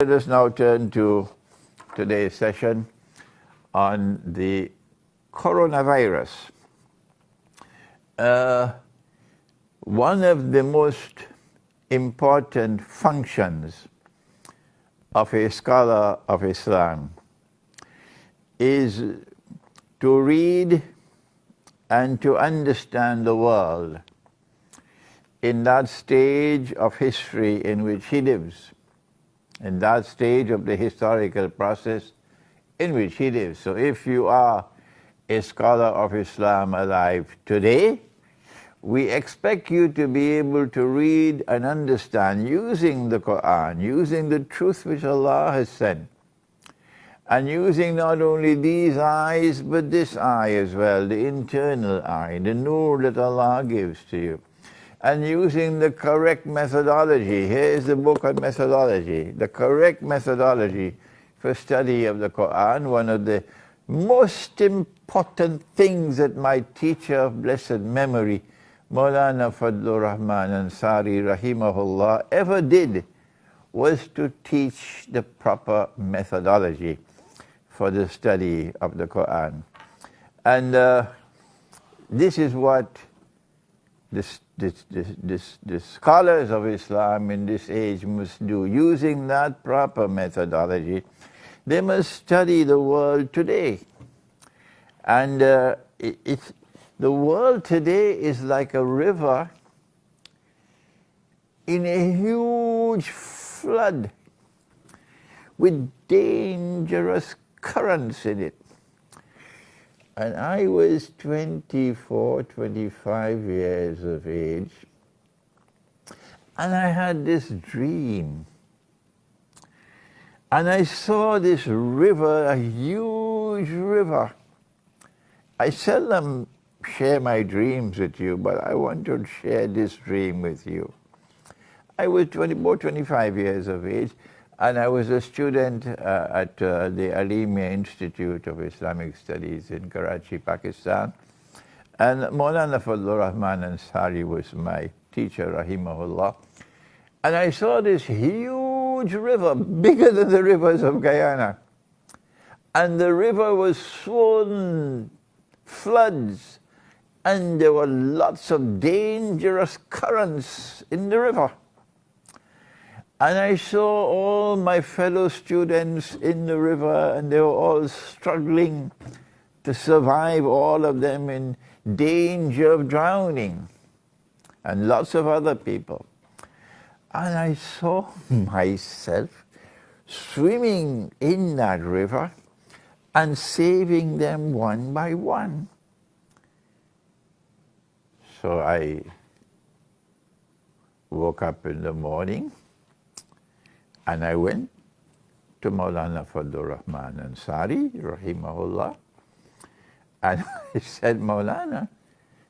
Let us now turn to today's session on the coronavirus. One of the most important functions of a scholar of Islam is to read and to understand the world in that stage of history in which he lives, in that stage of the historical process in which he lives. So if you are a scholar of Islam alive today, we expect you to be able to read and understand using the Quran, using the truth which Allah has sent, and using not only these eyes but this eye as well, the internal eye, the nur that Allah gives to you, and using the correct methodology. Here is the book on methodology, the correct methodology for study of the Quran. One of the most important things that my teacher of blessed memory, Maulana Fadlur Rahman Ansari rahimahullah, ever did was to teach the proper methodology for the study of the Quran. And this is what the scholars of Islam in this age must do. Using that proper methodology, they must study the world today. And the world today is like a river in a huge flood with dangerous currents in it. And I was 24, 25 years of age, and I had this dream. And I saw this river, a huge river. I seldom share my dreams with you, but I want to share this dream with you. I was 25 years of age, and I was a student at the Alimia Institute of Islamic Studies in Karachi, Pakistan. And Maulana Fadlur Rahman Ansari was my teacher, rahimahullah. And I saw this huge river, bigger than the rivers of Guyana. And the river was swollen, floods, and there were lots of dangerous currents in the river. And I saw all my fellow students in the river, and they were all struggling to survive, all of them in danger of drowning, and lots of other people. And I saw myself swimming in that river and saving them one by one. So I woke up in the morning, and I went to Maulana Fadlur Rahman Ansari, rahimahullah, and I said, Maulana,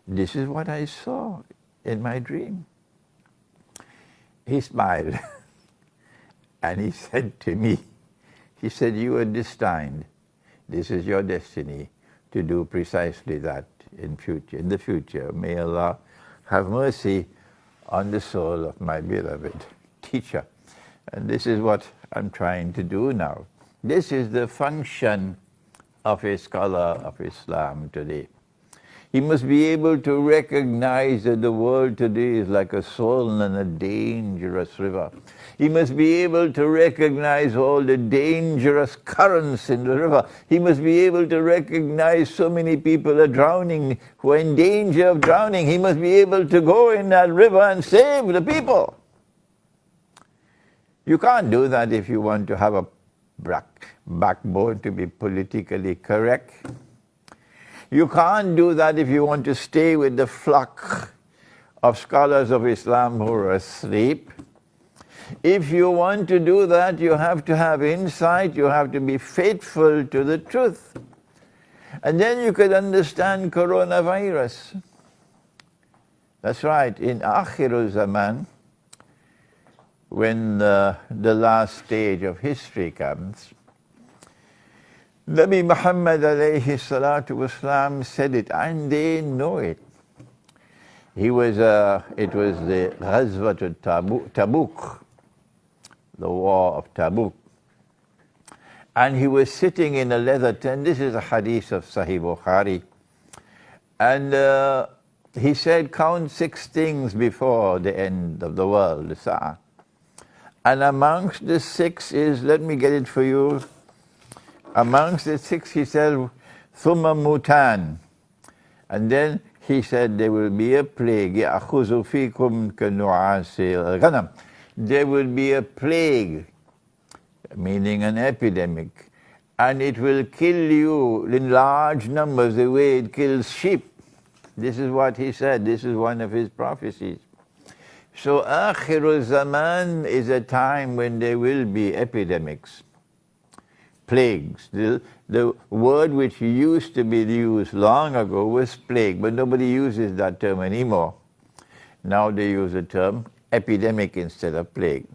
this is what I saw in my dream. He smiled, and he said to me, he said, you are destined. This is your destiny to do precisely that in the future. May Allah have mercy on the soul of my beloved teacher. And this is what I'm trying to do now. This is the function of a scholar of Islam today. He must be able to recognize that the world today is like a swollen and a dangerous river. He must be able to recognize all the dangerous currents in the river. He must be able to recognize so many people are drowning, who are in danger of drowning. He must be able to go in that river and save the people. You can't do that if you want to have a backbone to be politically correct. You can't do that if you want to stay with the flock of scholars of Islam who are asleep. If you want to do that, you have to have insight, you have to be faithful to the truth. And then you could understand coronavirus. That's right, in Akhirul Zaman, when the last stage of history comes, Nabi Muhammad alayhi salatu wasalam said it, and they know it. It was the Ghazwat Tabuk, the war of Tabuk. And he was sitting in a leather tent. This is a hadith of Sahih Bukhari. And he said, count 6 things before the end of the world, the Sa'ah. And amongst the 6 is, let me get it for you. Amongst the 6, he said, Thumma mutan. And then he said, there will be a plague. يَأْخُذُ فِيكُمْ كَنُعَاسِ الْغَنَمِ. There will be a plague, meaning an epidemic. And it will kill you in large numbers the way it kills sheep. This is what he said. This is one of his prophecies. So Akhirul Zaman is a time when there will be epidemics, plagues. The word which used to be used long ago was plague, but nobody uses that term anymore. Now they use the term epidemic instead of plague.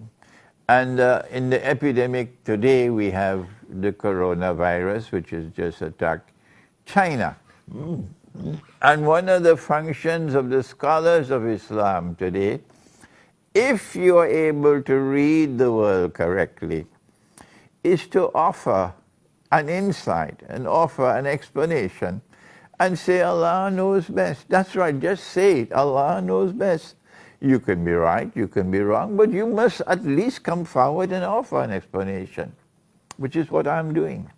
And in the epidemic today we have the coronavirus, which has just attacked China. And one of the functions of the scholars of Islam today, if you are able to read the world correctly, is to offer an insight and offer an explanation and say Allah knows best. That's right, just say it, Allah knows best. You can be right, you can be wrong, but you must at least come forward and offer an explanation, which is what I'm doing.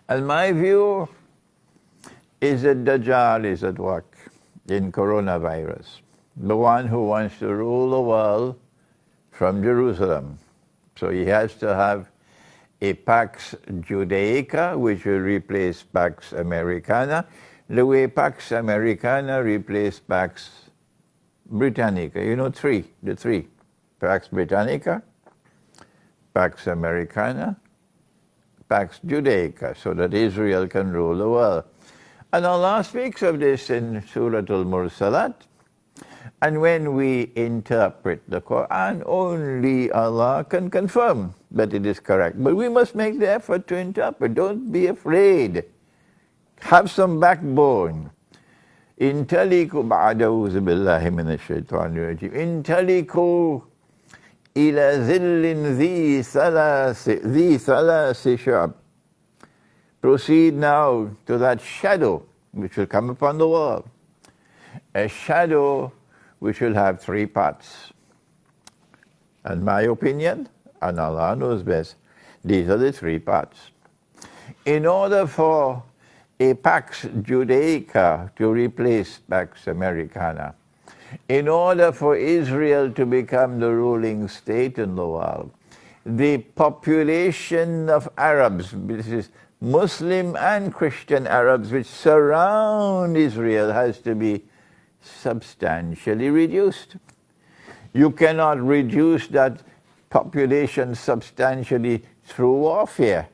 And my view is that Dajjal is at work in coronavirus, the one who wants to rule the world from Jerusalem. So he has to have a Pax Judaica, which will replace Pax Americana, the way Pax Americana replaced Pax Britannica. You know, the three. Pax Britannica, Pax Americana, Pax Judaica, so that Israel can rule the world. And Allah speaks of this in Surah Al-Mursalat. And when we interpret the Quran, only Allah can confirm that it is correct. But we must make the effort to interpret. Don't be afraid. Have some backbone. Intaliku ba'adawuzu billahi minash shaitanir rajim. Intaliku ila zillin dhi thalasi shab. Proceed now to that shadow which will come upon the world. A shadow which will have 3 parts. And my opinion, and Allah knows best, these are the 3 parts. In order for a Pax Judaica to replace Pax Americana, in order for Israel to become the ruling state in the world, the population of Arabs, this is Muslim and Christian Arabs which surround Israel, has to be substantially reduced. You cannot reduce that population substantially through warfare,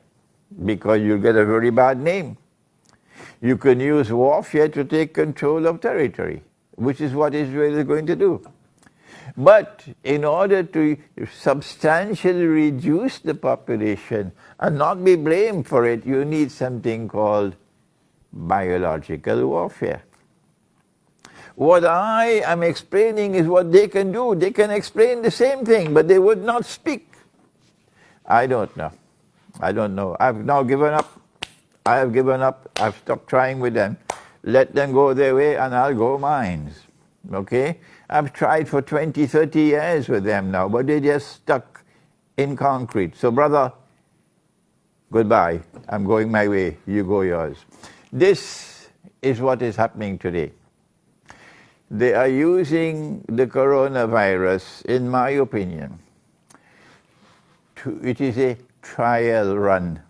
because you'll get a very bad name. You can use warfare to take control of territory, which is what Israel is going to do. But in order to substantially reduce the population and not be blamed for it, you need something called biological warfare. What I am explaining is what they can do. They can explain the same thing, but they would not speak. I don't know. I don't know. I've now given up. I have given up. I've stopped trying with them. Let them go their way and I'll go mine. Okay? I've tried for 20, 30 years with them now, but they're just stuck in concrete. So brother, goodbye. I'm going my way. You go yours. This is what is happening today. They are using the coronavirus, in my opinion, it is a trial run.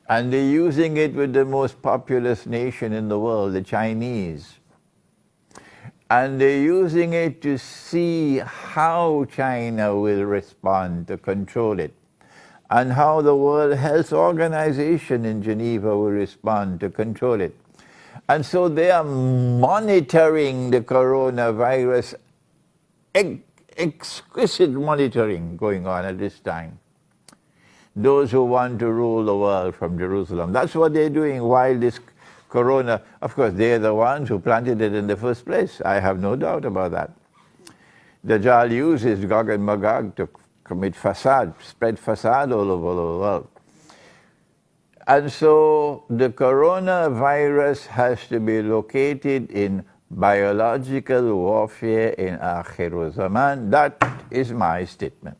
And they're using it with the most populous nation in the world, the Chinese. And they're using it to see how China will respond to control it, and how the World Health Organization in Geneva will respond to control it. And so they are monitoring the coronavirus, exquisite monitoring going on at this time. Those who want to rule the world from Jerusalem. That's what they're doing while this corona, of course, they're the ones who planted it in the first place. I have no doubt about that. Dajjal uses Gog and Magog to commit facade, spread facade all over the world. And so the coronavirus has to be located in biological warfare in Akhir Zaman. That is my statement.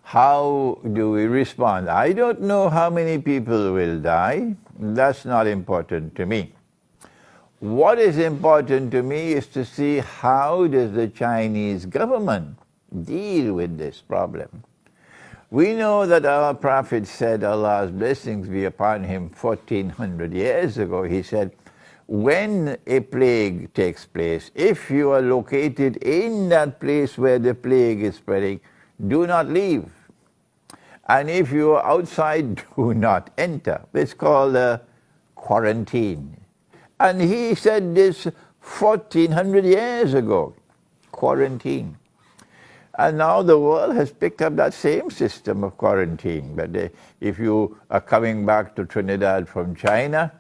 How do we respond? I don't know how many people will die. That's not important to me. What is important to me is to see how does the Chinese government deal with this problem. We know that our Prophet said, Allah's blessings be upon him, 1400 years ago. He said, when a plague takes place, if you are located in that place where the plague is spreading, do not leave. And if you are outside, do not enter. It's called quarantine. And he said this 1400 years ago, quarantine. And now the world has picked up that same system of quarantine. But if you are coming back to Trinidad from China,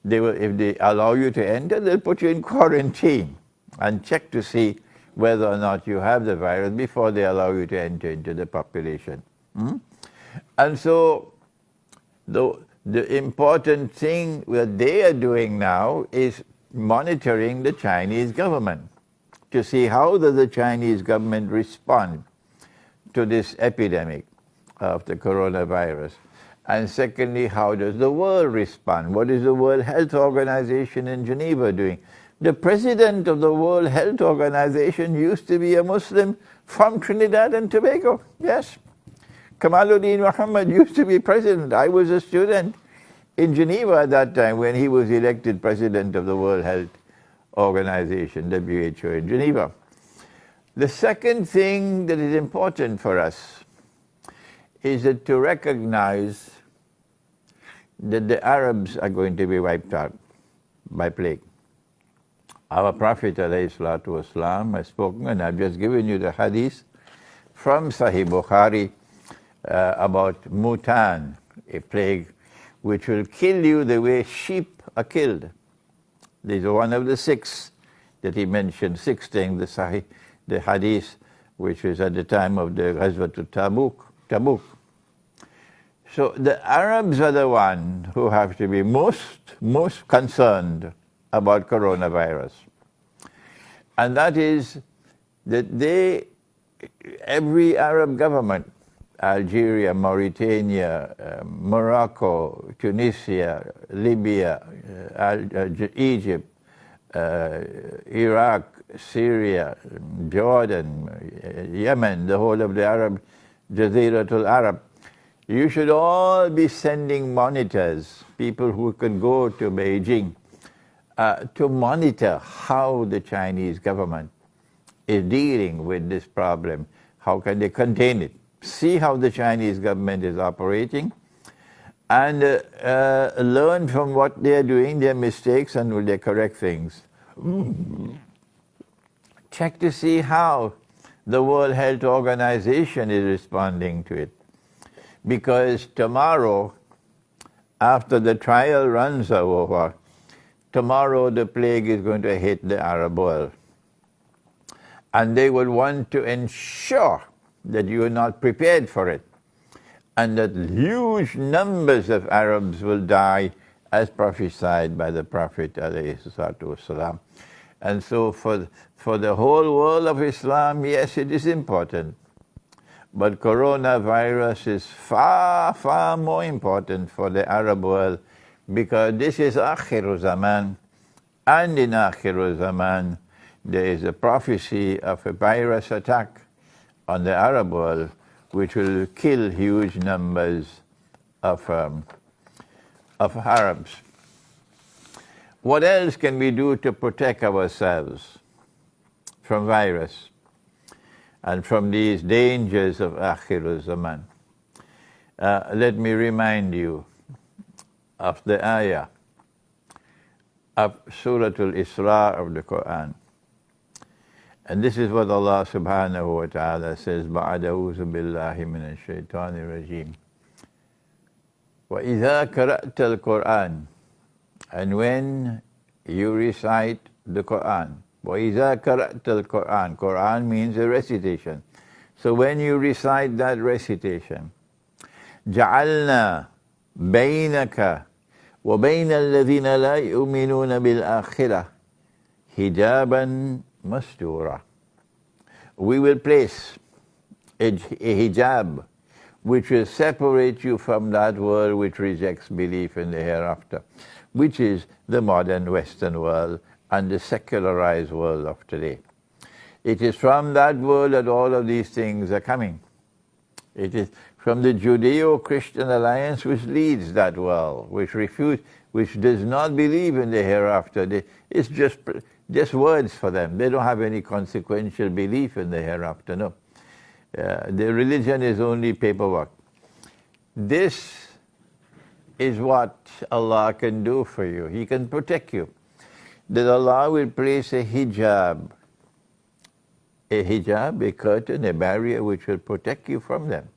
if they allow you to enter, they'll put you in quarantine and check to see whether or not you have the virus before they allow you to enter into the population. And so the important thing that they are doing now is monitoring the Chinese government to see how does the Chinese government respond to this epidemic of the coronavirus. And secondly, how does the world respond? What is the World Health Organization in Geneva doing? The president of the World Health Organization used to be a Muslim from Trinidad and Tobago. Yes. Kamaluddin Muhammad used to be president. I was a student in Geneva at that time when he was elected president of the World Health Organization, WHO, in Geneva. The second thing that is important for us is that to recognize that the Arabs are going to be wiped out by plague. Our Prophet ﷺ has spoken, and I've just given you the hadith from Sahih Bukhari about Mutan, a plague which will kill you the way sheep are killed. These are one of the six that he mentioned, six things, the hadith, which was at the time of the Ghazwatul Tabuk. So the Arabs are the ones who have to be most concerned about coronavirus. And that is that every Arab government, Algeria, Mauritania, Morocco, Tunisia, Libya, Egypt, Iraq, Syria, Jordan, Yemen, the whole of the Arab, Jaziratul Arab, you should all be sending monitors, people who can go to Beijing, to monitor how the Chinese government is dealing with this problem. How can they contain it? See how the Chinese government is operating and learn from what they are doing, their mistakes, and will they correct things. Check to see how the World Health Organization is responding to it. Because tomorrow, after the trial runs are over, tomorrow the plague is going to hit the Arab world. And they will want to ensure that you are not prepared for it, and that huge numbers of Arabs will die as prophesied by the Prophet ﷺ. And so for the whole world of Islam, yes, it is important. But coronavirus is far, far more important for the Arab world, because this is Akhir Zaman, and in Akhir Zaman there is a prophecy of a virus attack on the Arab world which will kill huge numbers of Arabs. What else can we do to protect ourselves from virus and from these dangers of Akhir Zaman? Let me remind you of the ayah of Surah Al-Isra of the Quran. And this is what Allah subhanahu wa ta'ala says, بَعْدَ أَعُوذُ بِاللَّهِ مِنَ الشَّيْطَانِ الرَّجِيمِ وَإِذَا قَرَأْتَ الْقُرْآنَ, and when you recite the Quran. وَإِذَا قَرَأْتَ الْقُرْآنَ, Quran means a recitation. So when you recite that recitation, جعلنا بينك وبين الذين لا يؤمنون بالآخرة hijaban mastura. We will place a hijab which will separate you from that world which rejects belief in the hereafter, which is the modern Western world and the secularized world of today. It is from that world that all of these things are coming. It is from the Judeo-Christian alliance which leads that world, which does not believe in the hereafter. It's just words for them. They don't have any consequential belief in the hereafter, no. The religion is only paperwork. This is what Allah can do for you. He can protect you. That Allah will place a hijab, a curtain, a barrier which will protect you from them.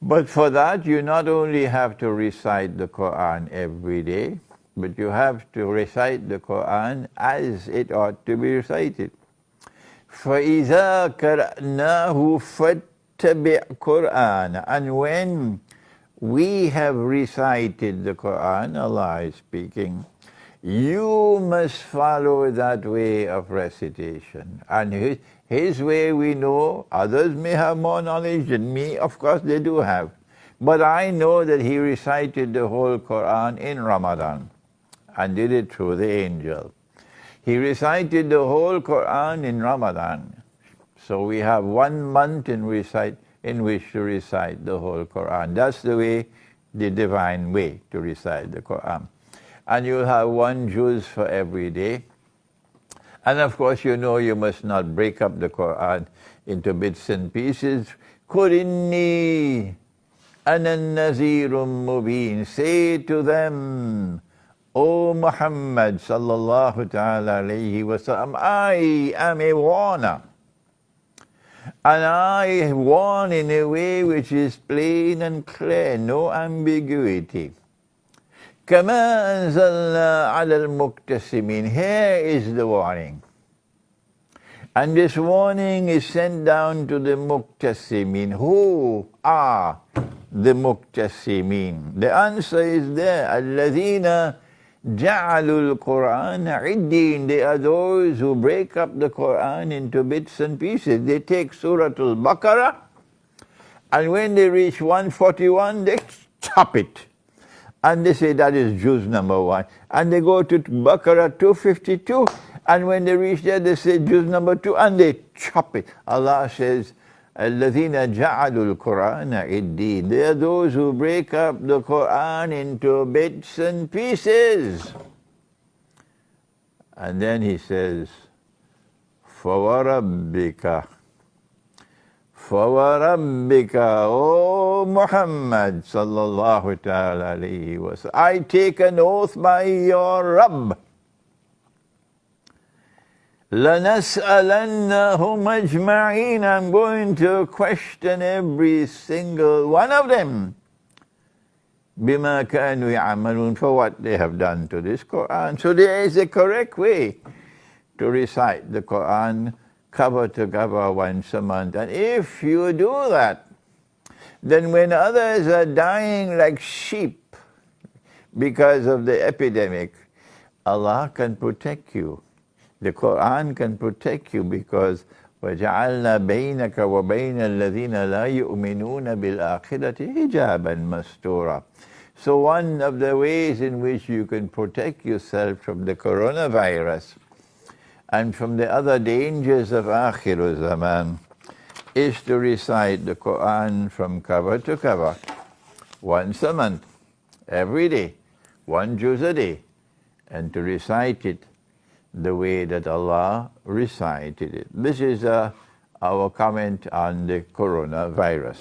But for that, you not only have to recite the Quran every day, but you have to recite the Quran as it ought to be recited. فَإِذَا قَرَأْنَاهُ فَاتَّبِعْ قُرْآنَ. And when we have recited the Quran, Allah is speaking, you must follow that way of recitation. And his way we know, others may have more knowledge than me, of course they do have. But I know that he recited the whole Quran in Ramadan and did it through the angel. He recited the whole Quran in Ramadan. So we have 1 month in which to recite the whole Quran. That's the way, the divine way to recite the Quran. And you'll have 1 juz for every day. And of course, you know you must not break up the Quran into bits and pieces. قُلْ إِنِّي أَنَا النَّذِيرٌ مُبِينٌ. Say to them, O Muhammad sallallahu ta'ala alayhi wa sallam, I am a warner. And I warn in a way which is plain and clear, no ambiguity. كَمَا أَنزَلْنَا عَلَى الْمُقْتَسِمِينَ. Here is the warning. And this warning is sent down to the muqtasimin. Who are the muqtasimin? The answer is there. الَّذِينَ جَعَلُوا الْقُرْآنَ عِدِّينَ. They are those who break up the Quran into bits and pieces. They take Surah Al-Baqarah, and when they reach 141, they chop it. And they say that is juz number 1. And they go to Baqarah 252, and when they reach there, they say juz number 2, and they chop it. Allah says, الَّذِينَ جَعَلُوا الْقُرْآنَ عِدِّينَ. They are those who break up the Quran into bits and pieces. And then he says, فَوَرَبِّكَ فَوَرَبِّكَ, O Muhammad sallallahu ta'ala alayhi wa sallam, I take an oath by your Rabb. لَنَسْأَلَنَّهُمْ أَجْمَعِينَ. I'm going to question every single one of them. بِمَا كَانُوا يَعْمَلُونَ. For what they have done to this Quran. So there is a correct way to recite the Quran cover to cover once a month. And if you do that, then when others are dying like sheep because of the epidemic, Allah can protect you. The Quran can protect you because وَجَعَلْنَا بَيْنَكَ وَبَيْنَ الَّذِينَ لَا يُؤْمِنُونَ بِالْآخِرَةِ حِجَابًا مَسْتُورًا. So one of the ways in which you can protect yourself from the coronavirus and from the other dangers of Akhir Zaman is to recite the Quran from cover to cover once a month, every day, 1 juz a day, and to recite it the way that Allah recited it. This is our comment on the coronavirus.